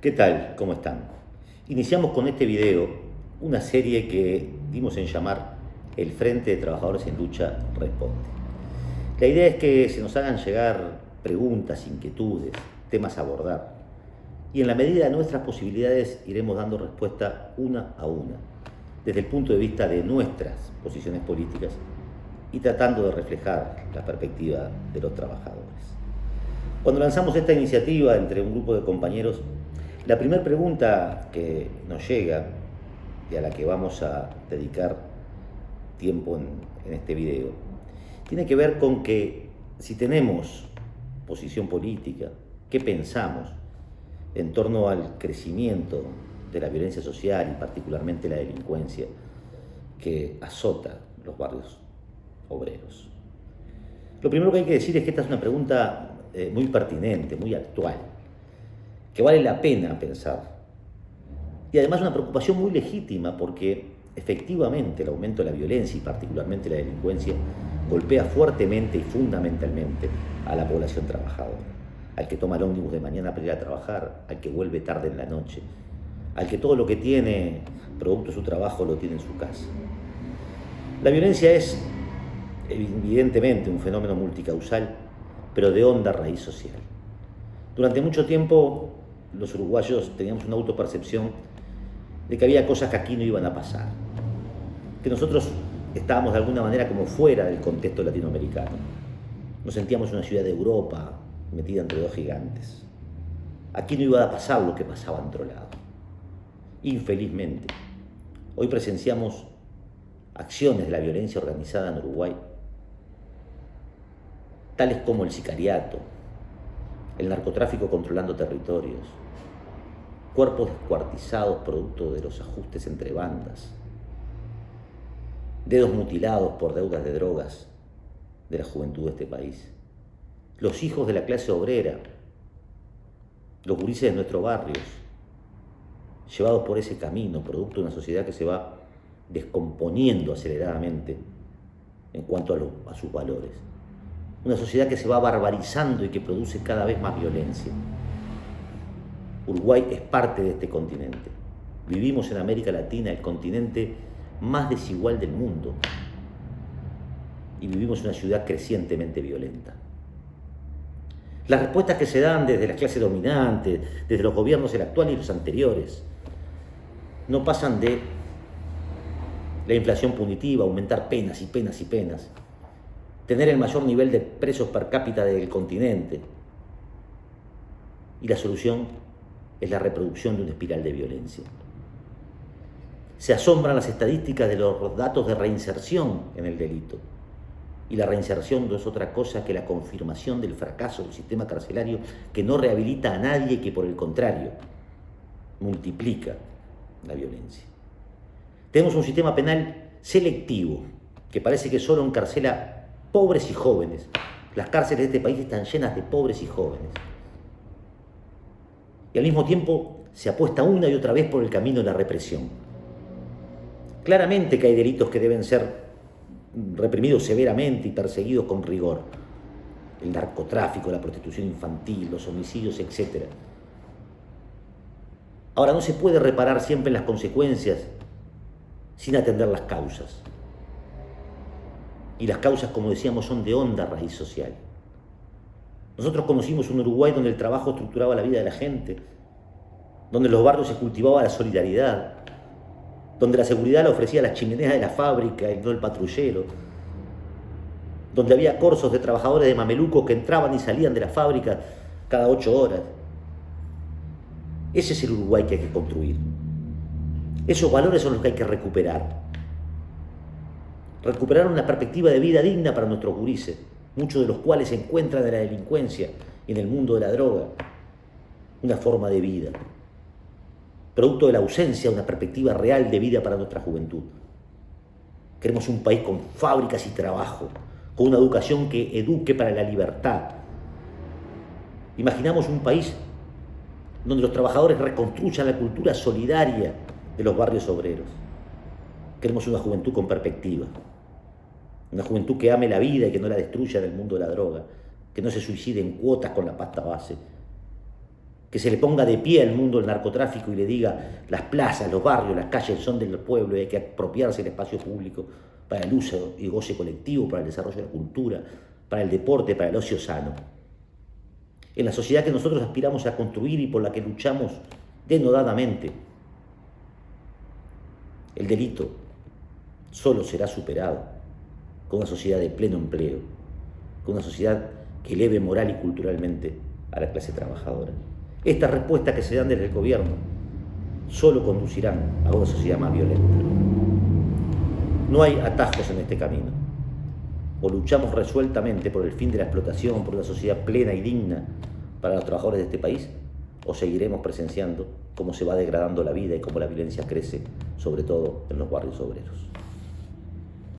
¿Qué tal? ¿Cómo están? Iniciamos con este video una serie que dimos en llamar El Frente de Trabajadores en Lucha Responde. La idea es que se nos hagan llegar preguntas, inquietudes, temas a abordar y en la medida de nuestras posibilidades iremos dando respuesta una a una, desde el punto de vista de nuestras posiciones políticas y tratando de reflejar la perspectiva de los trabajadores. Cuando lanzamos esta iniciativa entre un grupo de compañeros, la primera pregunta que nos llega y a la que vamos a dedicar tiempo en este video tiene que ver con que si tenemos posición política, ¿qué pensamos en torno al crecimiento de la violencia social y particularmente la delincuencia que azota los barrios obreros? Lo primero que hay que decir es que esta es una pregunta muy pertinente, muy actual, que vale la pena pensar. Y además una preocupación muy legítima porque efectivamente el aumento de la violencia y particularmente la delincuencia golpea fuertemente y fundamentalmente a la población trabajadora, al que toma el ómnibus de mañana para ir a trabajar, al que vuelve tarde en la noche, al que todo lo que tiene producto de su trabajo lo tiene en su casa. La violencia es evidentemente un fenómeno multicausal, pero de honda raíz social. Durante mucho tiempo los uruguayos teníamos una autopercepción de que había cosas que aquí no iban a pasar, que nosotros estábamos de alguna manera como fuera del contexto latinoamericano. Nos sentíamos una ciudad de Europa metida entre dos gigantes. Aquí no iba a pasar lo que pasaba en otro lado. Infelizmente, hoy presenciamos acciones de la violencia organizada en Uruguay, tales como el sicariato, el narcotráfico controlando territorios, cuerpos descuartizados producto de los ajustes entre bandas, dedos mutilados por deudas de drogas de la juventud de este país, los hijos de la clase obrera, los gurises de nuestros barrios, llevados por ese camino, producto de una sociedad que se va descomponiendo aceleradamente en cuanto a sus valores. Una sociedad que se va barbarizando y que produce cada vez más violencia. Uruguay es parte de este continente. Vivimos en América Latina, el continente más desigual del mundo. Y vivimos en una ciudad crecientemente violenta. Las respuestas que se dan desde las clases dominantes, desde los gobiernos, el actual y los anteriores, no pasan de la inflación punitiva, aumentar penas y penas y penas, tener el mayor nivel de presos per cápita del continente. Y la solución es la reproducción de una espiral de violencia. Se asombran las estadísticas de los datos de reinserción en el delito. Y la reinserción no es otra cosa que la confirmación del fracaso del sistema carcelario que no rehabilita a nadie y que por el contrario multiplica la violencia. Tenemos un sistema penal selectivo que parece que solo encarcela pobres y jóvenes. Las cárceles de este país están llenas de pobres y jóvenes. Y al mismo tiempo se apuesta una y otra vez por el camino de la represión. Claramente que hay delitos que deben ser reprimidos severamente y perseguidos con rigor. El narcotráfico, la prostitución infantil, los homicidios, etc. Ahora, no se puede reparar siempre en las consecuencias sin atender las causas. Y las causas, como decíamos, son de honda raíz social. Nosotros conocimos un Uruguay donde el trabajo estructuraba la vida de la gente, donde en los barrios se cultivaba la solidaridad, donde la seguridad la ofrecía las chimeneas de la fábrica y no el patrullero, donde había corsos de trabajadores de mamelucos que entraban y salían de la fábrica cada 8 horas. Ese es el Uruguay que hay que construir. Esos valores son los que hay que recuperar. Recuperar una perspectiva de vida digna para nuestros gurises, muchos de los cuales se encuentran en la delincuencia y en el mundo de la droga. Una forma de vida, producto de la ausencia de una perspectiva real de vida para nuestra juventud. Queremos un país con fábricas y trabajo, con una educación que eduque para la libertad. Imaginamos un país donde los trabajadores reconstruyan la cultura solidaria de los barrios obreros. Queremos una juventud con perspectiva, una juventud que ame la vida y que no la destruya en el mundo de la droga, que no se suicide en cuotas con la pasta base, que se le ponga de pie al mundo del narcotráfico y le diga las plazas, los barrios, las calles son del pueblo y hay que apropiarse del espacio público para el uso y goce colectivo, para el desarrollo de la cultura, para el deporte, para el ocio sano. En la sociedad que nosotros aspiramos a construir y por la que luchamos denodadamente, el delito solo será superado con una sociedad de pleno empleo, con una sociedad que eleve moral y culturalmente a la clase trabajadora. Estas respuestas que se dan desde el gobierno solo conducirán a una sociedad más violenta. No hay atajos en este camino. O luchamos resueltamente por el fin de la explotación, por una sociedad plena y digna para los trabajadores de este país, o seguiremos presenciando cómo se va degradando la vida y cómo la violencia crece, sobre todo en los barrios obreros.